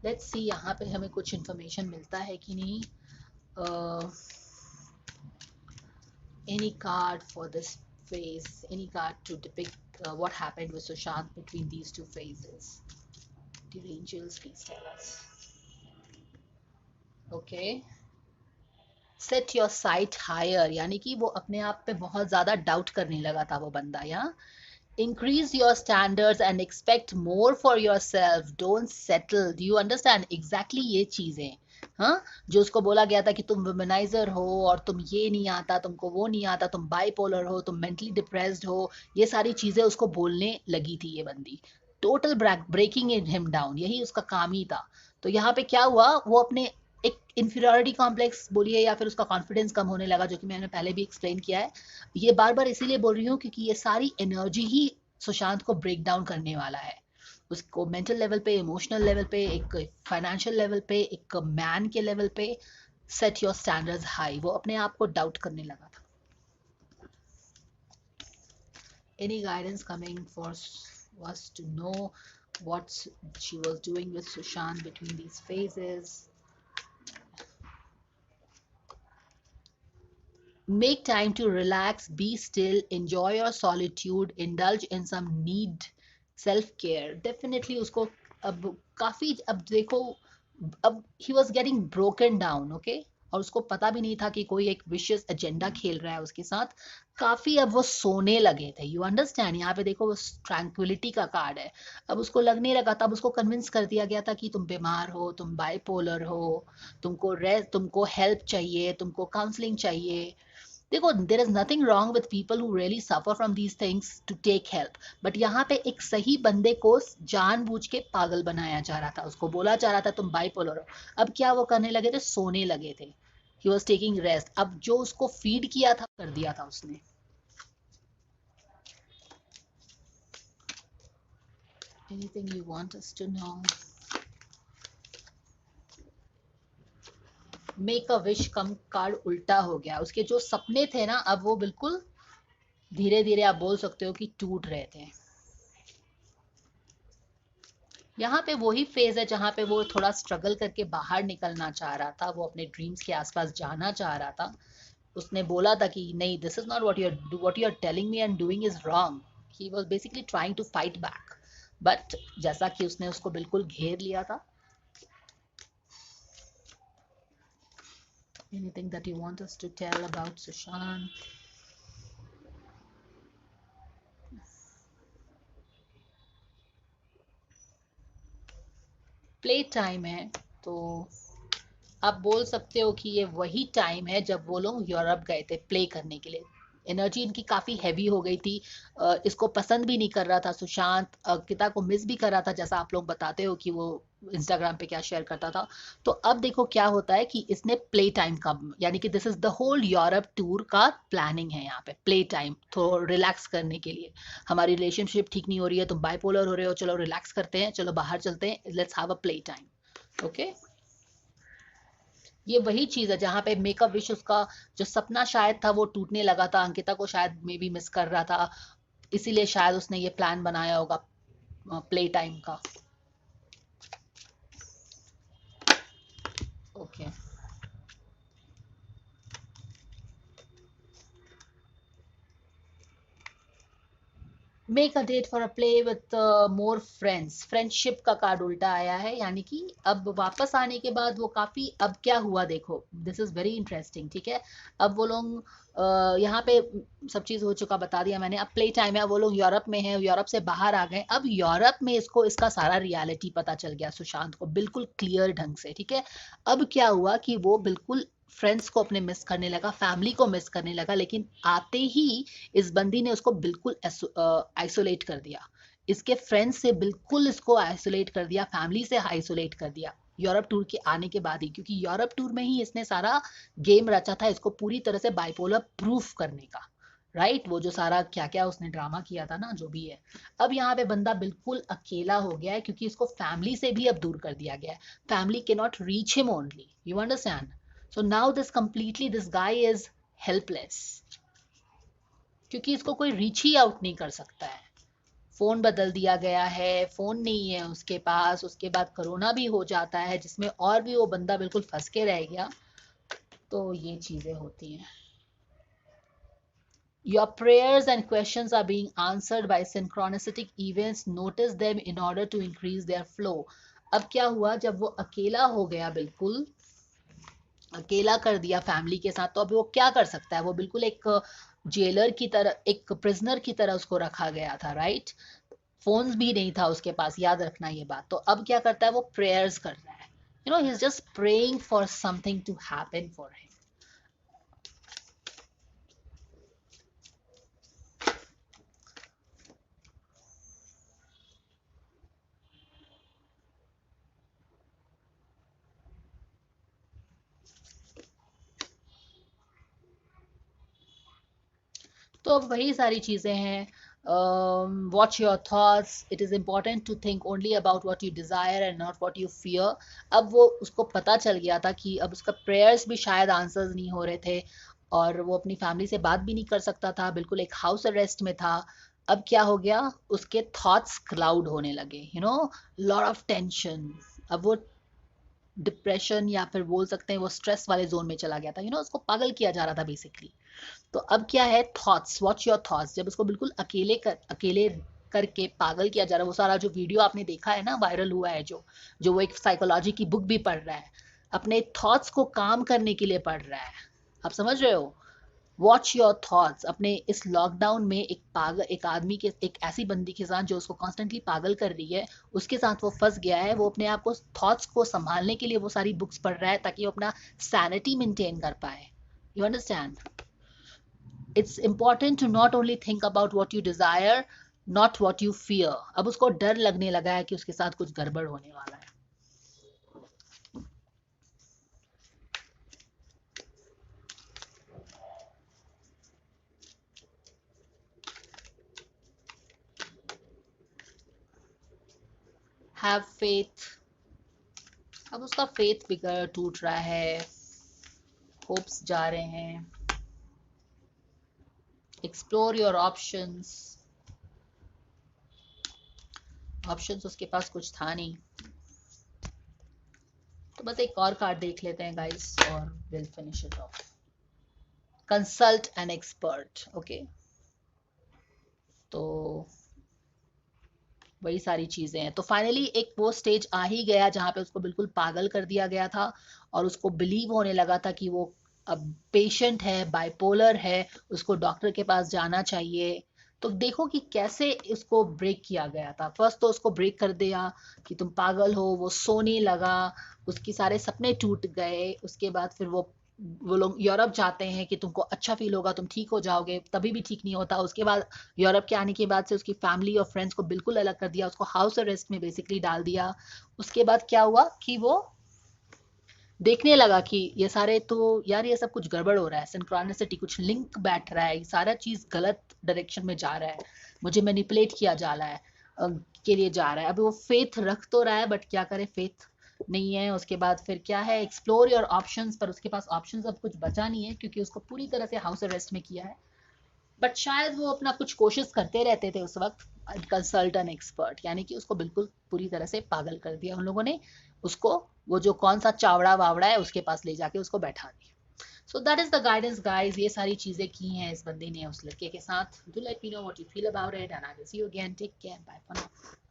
Let's see यहाँ पे हमें कुछ इंफॉर्मेशन मिलता है कि नहीं. Any card for this phase, any card to depict what happened with Sushant between these two phases. Dear angels, please tell us. Okay. Set your sight higher, यानी कि वो अपने आप पे बहुत ज़्यादा डाउट करने लगा था वो बंदा. यहाँ increase your standards and expect more for yourself, don't settle. Do you understand? Exactly ये चीजें, हाँ, जो उसको बोला गया था कि तुम वुमेनाइजर हो और तुम ये नहीं आता, तुमको वो नहीं आता, तुम बाइपोलर हो, तुम मेंटली डिप्रेस्ड हो, ये सारी चीजें उसको बोलने लगी थी ये बंदी. टोटल ब्रेकिंग हिम डाउन, यही उसका काम ही था. तो यहाँ पे क्या हुआ, वो अपने एक इंफीरियरिटी कॉम्प्लेक्स बोलिए या फिर उसका कॉन्फिडेंस कम होने लगा, जो कि मैंने पहले भी एक्सप्लेन किया है. ये बार बार इसीलिए बोल रही हूँ क्योंकि ये सारी एनर्जी ही सुशांत को ब्रेक डाउन करने वाला है. उसको मेंटल लेवल पे, इमोशनल लेवल पे, एक फाइनेंशियल लेवल पे, एक मैन के लेवल पे. सेट योर स्टैंडर्ड्स हाई, वो अपने आप को डाउट करने लगा था. Any guidance coming for us to know what she was doing with Sushant between these phases. Make time to relax, be still, enjoy your solitude, indulge in some need self care. Definitely उसको अब काफी, अब देखो, अब he was getting broken down, okay, और उसको पता भी नहीं था कि कोई एक विशियस एजेंडा खेल रहा है उसके साथ. काफी अब वो सोने लगे थे. You understand? यहाँ पे देखो वो ट्रैंक्विलिटी का कार्ड है. अब उसको लगने लगा, तब उसको कन्विंस कर दिया गया था कि तुम बीमार हो, तुम बाइपोलर हो, तुमको रेस्ट, तुमको हेल्प चाहिए, तुमको काउंसलिंग चाहिए. देखो, there is nothing wrong with people who really suffer from these things to take help, but यहाँ पे एक सही बंदे को जानबूझ के पागल बनाया जा रहा था. उसको बोला जा रहा था तुम बाइपोलर हो. अब क्या वो करने लगे थे? सोने लगे थे. He was taking rest. अब जो उसको फीड किया था कर दिया था उसने. Anything you want us to know? Make a wish come card उल्टा हो गया. उसके जो सपने थे ना, अब वो बिल्कुल धीरे धीरे आप बोल सकते हो कि टूट रहे थे. यहाँ पे वही फेज है जहाँ पे वो थोड़ा स्ट्रगल करके बाहर निकलना चाह रहा था, वो अपने ड्रीम्स के आसपास जाना चाह रहा था. उसने बोला था कि नहीं, this is not what you are telling me and doing is wrong. He was basically trying to fight back, but जैसा कि उसने उसको बिल्कुल घेर लिया था. Anything that you want us to tell about Sushant? Play time है, तो आप बोल सकते हो कि ये वही टाइम है जब वो लोग यूरोप गए थे प्ले करने के लिए. एनर्जी इनकी काफ़ी हैवी हो गई थी. इसको पसंद भी नहीं कर रहा था सुशांत. अंकिता को मिस भी कर रहा था, जैसा आप लोग बताते हो कि वो इंस्टाग्राम पे क्या शेयर करता था. तो अब देखो क्या होता है कि इसने प्ले टाइम का, यानी कि this is the whole Europe tour का प्लानिंग है. यहाँ पे प्ले टाइम, थोड़ा रिलैक्स करने के लिए. हमारी रिलेशनशिप ठीक नहीं हो रही है, तुम बाइपोलर हो रहे हो, चलो रिलैक्स करते हैं, चलो बाहर चलते हैं, let's have a play time. Okay, ये वही चीज है जहाँ पे मेकअप विश, उसका जो सपना शायद था वो टूटने लगा था. अंकिता को शायद मे बी मिस कर रहा था, इसीलिए शायद उसने ये प्लान बनाया होगा प्ले टाइम का. Okay. Make a date for a play with more friends. Friendship का कार्ड उल्टा आया है, यानी कि अब वापस आने के बाद वो काफी, अब क्या हुआ देखो, दिस इज वेरी इंटरेस्टिंग. ठीक है, अब वो लोग यहाँ पे सब चीज हो चुका, बता दिया मैंने. अब प्ले टाइम है, वो लोग यूरोप में हैं, यूरोप से बाहर आ गए. अब यूरोप में इसको इसका सारा रियलिटी पता चल गया सुशांत को, बिल्कुल क्लियर ढंग से. ठीक है, अब क्या हुआ कि वो बिल्कुल फ्रेंड्स को अपने मिस करने लगा, फैमिली को मिस करने लगा. लेकिन आते ही इस बंदी ने उसको बिल्कुल आइसोलेट कर दिया. इसके फ्रेंड्स से बिल्कुल इसको आइसोलेट कर दिया, फैमिली से आइसोलेट कर दिया यूरोप टूर के आने के बाद ही. क्योंकि यूरोप टूर में ही इसने सारा गेम रचा था इसको पूरी तरह से बाइपोलर प्रूफ करने का. राइट, वो जो सारा क्या क्या उसने ड्रामा किया था ना, जो भी है. अब यहाँ पे बंदा बिल्कुल अकेला हो गया है, क्योंकि इसको फैमिली से भी अब दूर कर दिया गया है. फैमिली के not reach him only, you understand? So now this guy is helpless, क्योंकि इसको कोई रीच ही आउट नहीं कर सकता है. फोन बदल दिया गया है, फोन नहीं है उसके पास, उसके बाद कोरोना भी हो जाता है जिसमें और भी वो बंदा बिल्कुल फंस के रह गया। तो ये चीजें होती हैं। Your prayers and questions are being answered by synchronistic events. Notice them in order to increase their flow. अब क्या हुआ, जब वो अकेला हो गया, बिल्कुल अकेला कर दिया फैमिली के साथ, तो अभी वो क्या कर सकता है? वो बिल्कुल एक जेलर की तरह, एक प्रिजनर की तरह उसको रखा गया था, राइट? फोन्स भी नहीं था उसके पास, याद रखना ये बात। तो अब क्या करता है, वो प्रेयर्स कर रहा है, he is just praying for something to happen for him. तो अब वही सारी चीज़ें हैं। Watch your thoughts, it is important to think only about what you desire and not what you fear. अब वो उसको पता चल गया था कि अब उसका प्रेयर्स भी शायद आंसर्स नहीं हो रहे थे, और वो अपनी फैमिली से बात भी नहीं कर सकता था, बिल्कुल एक हाउस अरेस्ट में था। अब क्या हो गया, उसके थॉट्स क्लाउड होने लगे, लॉट ऑफ टेंशन। अब वो डिप्रेशन या फिर बोल सकते हैं वो स्ट्रेस वाले जोन में चला गया था, उसको पागल किया जा रहा था बेसिकली। तो अब क्या है, थॉट्स, वॉच योर थॉट्स। जब उसको बिल्कुल अकेले करके पागल किया जा रहा है, वो सारा जो वीडियो आपने देखा है ना, वायरल हुआ है, जो जो वो एक साइकोलॉजी की बुक भी पढ़ रहा है, अपने थॉट्स को काम करने के लिए पढ़ रहा है। आप समझ रहे हो? Watch your thoughts. अपने इस लॉकडाउन में एक आदमी के, एक ऐसी बंदी के साथ जो उसको कॉन्स्टेंटली पागल कर रही है, उसके साथ वो फंस गया है। वो अपने आप को, थॉट्स को संभालने के लिए वो सारी बुक्स पढ़ रहा है, ताकि वो अपना सैनिटी मेंटेन कर पाए। You understand? It's important to not only think about what you desire, not what you fear. अब उसको डर लगने लगा है कि उसके साथ कुछ गड़बड़ होने वाला है। Have faith. अब उसका फेथ बिगड़ टूट रहा है, होप्स जा रहे हैं। Explore your options. ऑप्शंस उसके पास कुछ था नहीं। तो बस एक और कार्ड देख लेते हैं गाइस, और will finish it of. Consult an expert. Okay, तो वही सारी चीजें हैं। तो फाइनली एक वो स्टेज आ ही गया जहां पे उसको बिल्कुल पागल कर दिया गया था, और उसको बिलीव होने लगा था कि वो अब पेशेंट है, बाइपोलर है, उसको डॉक्टर के पास जाना चाहिए। तो देखो कि कैसे इसको ब्रेक किया गया था। फर्स्ट तो उसको ब्रेक कर दिया कि तुम पागल हो, वो सोने लगा, उसके सारे सपने टूट गए। उसके बाद फिर वो लोग यूरोप जाते हैं कि तुमको अच्छा फील होगा, तुम ठीक हो जाओगे, तभी भी ठीक नहीं होता। उसके बाद यूरोप के आने के बाद से उसकी फैमिली और फ्रेंड्स को बिल्कुल अलग कर दिया, उसको हाउस अरेस्ट में बेसिकली डाल दिया। उसके बाद क्या हुआ कि वो देखने लगा कि ये सारे, तो यार ये सब कुछ गड़बड़ हो रहा है, सिंक्रोनिसिटी, कुछ लिंक बैठ रहा है, ये सारा चीज गलत डायरेक्शन में जा रहा है, मुझे मैनिपुलेट किया जा रहा है, के लिए जा रहा है। अभी वो फेथ रख तो रहा है, बट क्या करे, फेथ नहीं है। उसके बाद फिर क्या है, एक्सप्लोर योर ऑप्शंस। पर उसके पास ऑप्शंस अब कुछ बचा नहीं है, क्योंकि उसको पूरी तरह से हाउस अरेस्ट में किया है। बट शायद वो अपना कुछ कोशिश करते रहते थे उस वक्त। कंसल्ट एन एक्सपर्ट, यानी कि उसको बिल्कुल पूरी तरह से पागल कर दिया उन लोगों ने। उसको, वो जो कौन सा चावड़ा वावड़ा है उसके पास ले जाके उसको बैठा दिया। So that is the guidance guys. ये सारी चीजें की हैं इस बंदे ने उस लड़के के साथ। Do let me know what you feel about it, and I will see you again. Take care, bye for now.